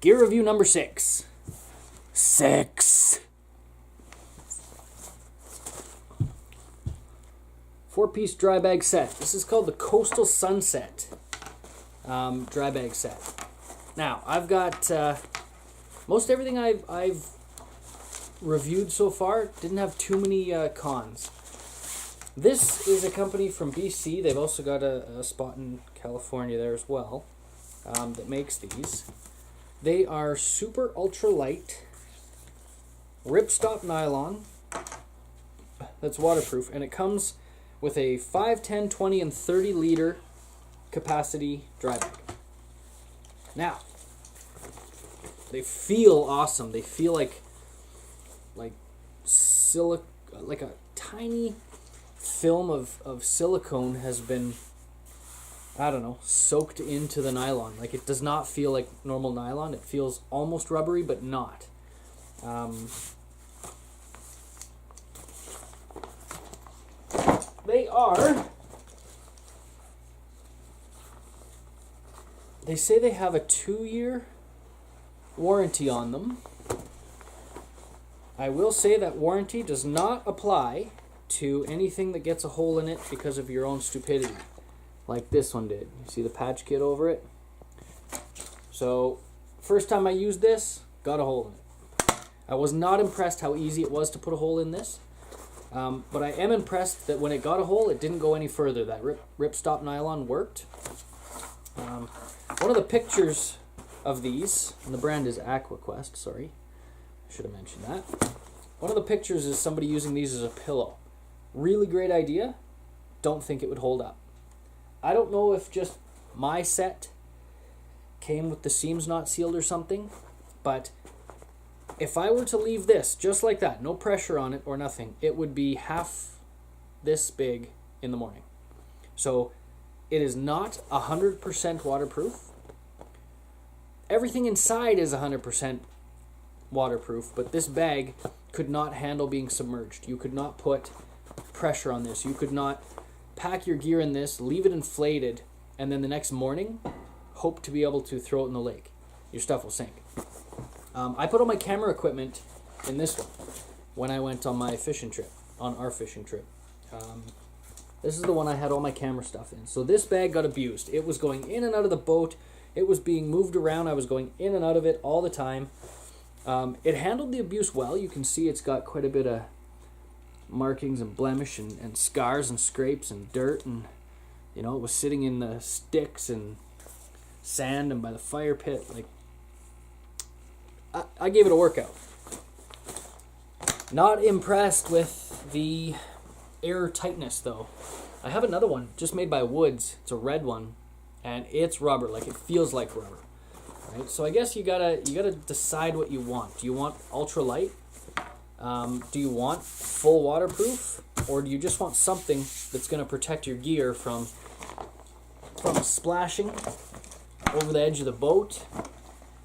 Gear review number 6. 6. 4-piece dry bag set. This is called the Coastal Sunset dry bag set. Now, I've got most everything I've reviewed so far didn't have too many cons. This is a company from BC. They've also got a spot in California there as well that makes these. They are super ultra light ripstop nylon that's waterproof, and it comes with a 5, 10, 20, and 30 liter capacity dry bag. Now, they feel awesome. They feel like like a tiny film of silicone has been, I don't know, soaked into the nylon. Like, it does not feel like normal nylon. It feels almost rubbery, but not. They say they have a 2-year warranty on them. I will say that warranty does not apply to anything that gets a hole in it because of your own stupidity, like this one did. You see the patch kit over it? So, first time I used this, got a hole in it. I was not impressed how easy it was to put a hole in this, but I am impressed that when it got a hole, it didn't go any further. That ripstop nylon worked. One of the pictures of these, and the brand is Aqua Quest, sorry, I should have mentioned that. One of the pictures is somebody using these as a pillow. Really great idea. Don't think it would hold up. I don't know if just my set came with the seams not sealed or something, but if I were to leave this just like that, no pressure on it or nothing, it would be half this big in the morning. So it is not 100% waterproof. Everything inside is 100% waterproof, but this bag could not handle being submerged. You could not put pressure on this. You could not pack your gear in this, leave it inflated, and then the next morning hope to be able to throw it in the lake. Your stuff will sink. I put all my camera equipment in this one when I went on my fishing trip, on our fishing trip. This is the one I had all my camera stuff in. So this bag got abused. It was going in and out of the boat. It was being moved around. I was going in and out of it all the time. It handled the abuse well. You can see it's got quite a bit of markings and blemish and scars and scrapes and dirt, and it was sitting in the sticks and sand and by the fire pit. Like, I gave it a workout. Not impressed with the air tightness though. I have another one just made by Woods. It's a red one, and it's rubber. Like, it feels like rubber. Right? So I guess you gotta decide what you want. Do you want ultra light? Do you want full waterproof, or do you just want something that's going to protect your gear from splashing over the edge of the boat,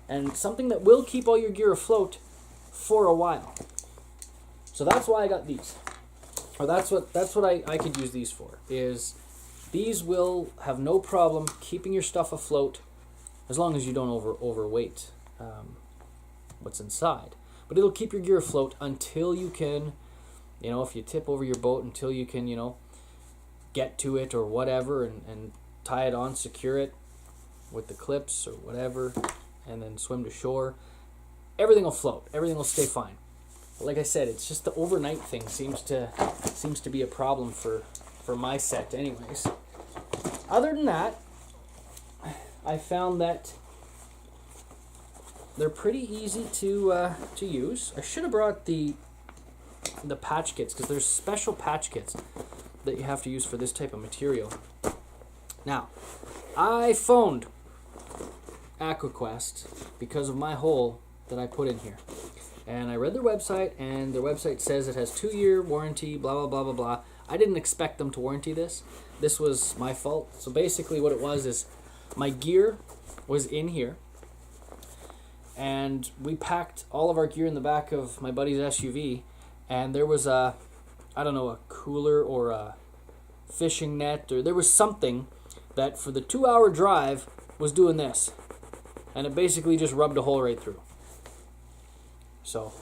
and something that will keep all your gear afloat for a while? So that's why I got these, or that's what I could use these for. Is these will have no problem keeping your stuff afloat as long as you don't overweight what's inside. But it'll keep your gear afloat until you can, if you tip over your boat, until you can, get to it or whatever, and tie it on, secure it with the clips or whatever, and then swim to shore. Everything will float. Everything will stay fine. But like I said, it's just the overnight thing seems to be a problem for my set anyways. Other than that, I found that they're pretty easy to use. I should have brought the patch kits, because there's special patch kits that you have to use for this type of material. Now, I phoned Aqua Quest because of my hole that I put in here. And I read their website, and their website says it has 2-year warranty, blah, blah, blah, blah, blah. I didn't expect them to warranty this. This was my fault. So basically what it was is my gear was in here, and we packed all of our gear in the back of my buddy's SUV, and there was a cooler or a fishing net, or there was something that for the 2-hour drive was doing this. and it basically just rubbed a hole right through. So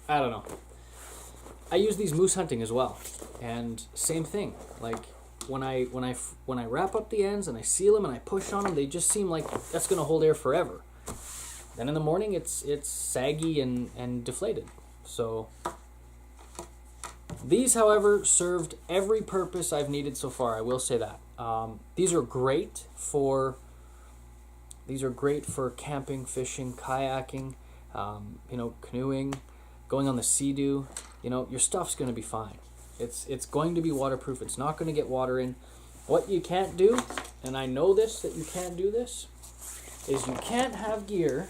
I don't know. I use these moose hunting as well, and same thing. Like when I wrap up the ends and I seal them and I push on them, they just seem like that's gonna hold air forever. Then in the morning, it's saggy and deflated. So these, however, served every purpose I've needed so far. I will say that. These are great for camping, fishing, kayaking, canoeing, going on the Sea-Doo. Your stuff's going to be fine. It's going to be waterproof. It's not going to get water in. What you can't do, and I know this, that you can't do this, is you can't have gear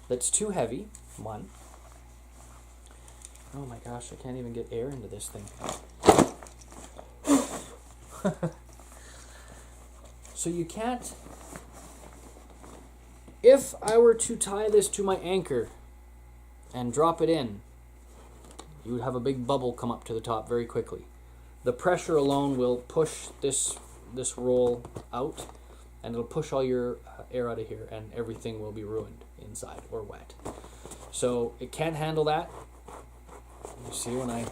that's too heavy, one. Oh my gosh, I can't even get air into this thing. So you can't... If I were to tie this to my anchor and drop it in, you would have a big bubble come up to the top very quickly. The pressure alone will push this roll out, and it'll push all your air out of here, and everything will be ruined inside or wet. So it can't handle that. You see when I...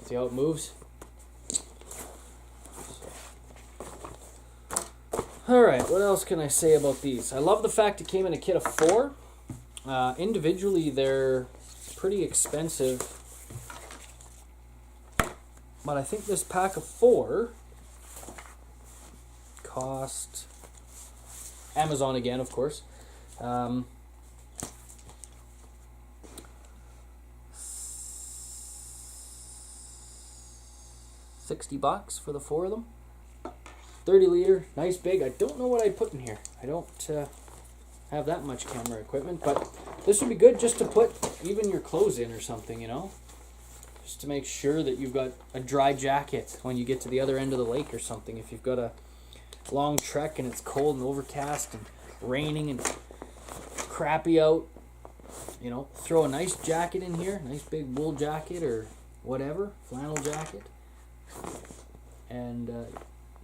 See how it moves? Alright, what else can I say about these? I love the fact it came in a kit of 4. Individually, they're pretty expensive. But I think this pack of 4 cost... Amazon again, of course. $60 for the 4 of them. 30 liter, nice big. I don't know what I put in here. I don't have that much camera equipment, but this would be good just to put even your clothes in or something, just to make sure that you've got a dry jacket when you get to the other end of the lake or something. If you've got a long trek and it's cold and overcast and raining and crappy out, throw a nice jacket in here, nice big wool jacket or whatever, flannel jacket, and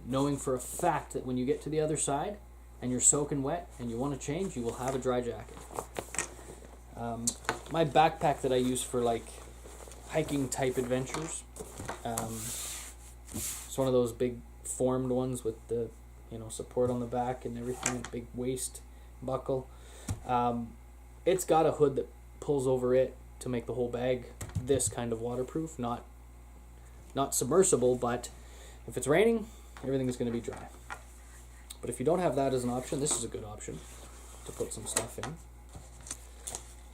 knowing for a fact that when you get to the other side and you're soaking wet and you want to change, you will have a dry jacket. My backpack that I use for like hiking type adventures, it's one of those big formed ones with the support on the back and everything, big waist buckle. It's got a hood that pulls over it to make the whole bag this kind of waterproof, not submersible, but if it's raining, everything is going to be dry. But if you don't have that as an option, this is a good option to put some stuff in.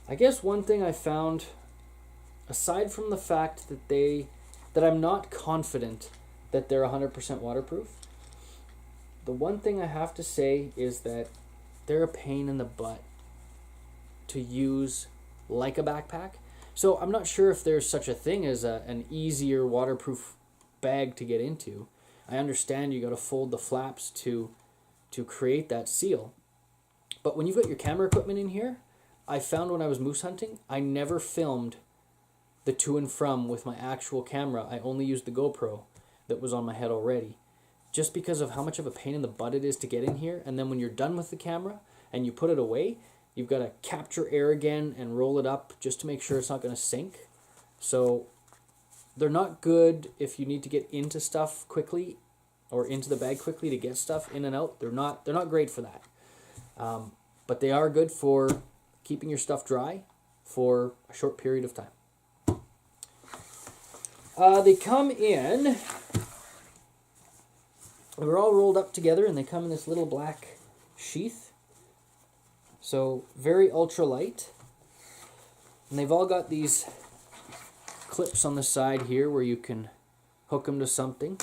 I guess one thing I found, aside from the fact that I'm not confident that they're 100% waterproof, the one thing I have to say is that they're a pain in the butt to use like a backpack. So I'm not sure if there's such a thing as an easier waterproof bag to get into. I understand you got to fold the flaps to create that seal. But when you've got your camera equipment in here, I found when I was moose hunting, I never filmed the to and from with my actual camera. I only used the GoPro that was on my head already, just because of how much of a pain in the butt it is to get in here. And then when you're done with the camera and you put it away, you've got to capture air again and roll it up just to make sure it's not going to sink. So they're not good if you need to get into stuff quickly or into the bag quickly to get stuff in and out. They're not great for that. But they are good for keeping your stuff dry for a short period of time. They come in... They're all rolled up together and they come in this little black sheath. So very ultra light. And they've all got these clips on the side here where you can hook them to something.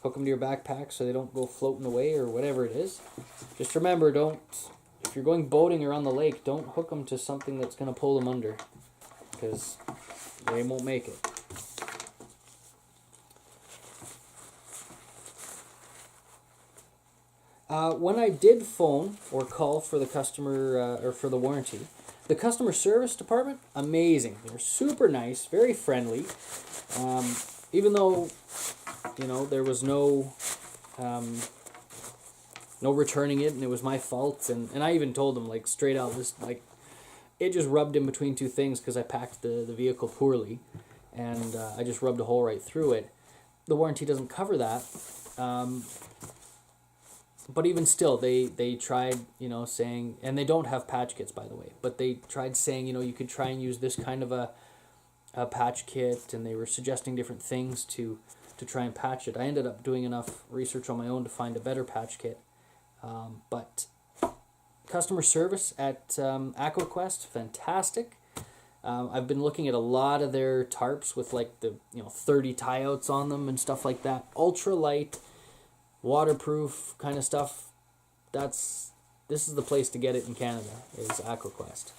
Hook them to your backpack so they don't go floating away or whatever it is. Just remember, if you're going boating or on the lake, don't hook them to something that's going to pull them under, because they won't make it. When I did phone or call for the customer or for the warranty, The customer service department, amazing. They're super nice, very friendly. Even though, you know, there was no returning it, and it was my fault, and I even told them, like, straight out, this, like, it just rubbed in between two things because I packed the vehicle poorly, and I just rubbed a hole right through it. The warranty doesn't cover that. But even still, they tried, you know, saying, and they don't have patch kits, by the way, but they tried saying, you know, you could try and use this kind of a patch kit, and they were suggesting different things to try and patch it. I ended up doing enough research on my own to find a better patch kit. But customer service at Aqua Quest, fantastic. I've been looking at a lot of their tarps with, like, the, you know, 30 tie outs on them and stuff like that. Ultra light, waterproof kind of stuff. This is the place to get it in Canada, is Aqua Quest.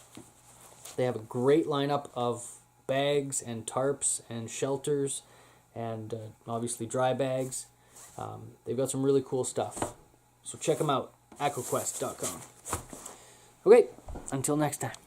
They have a great lineup of bags and tarps and shelters and obviously dry bags. They've got some really cool stuff. So check them out, aquaquest.com. Okay, until next time.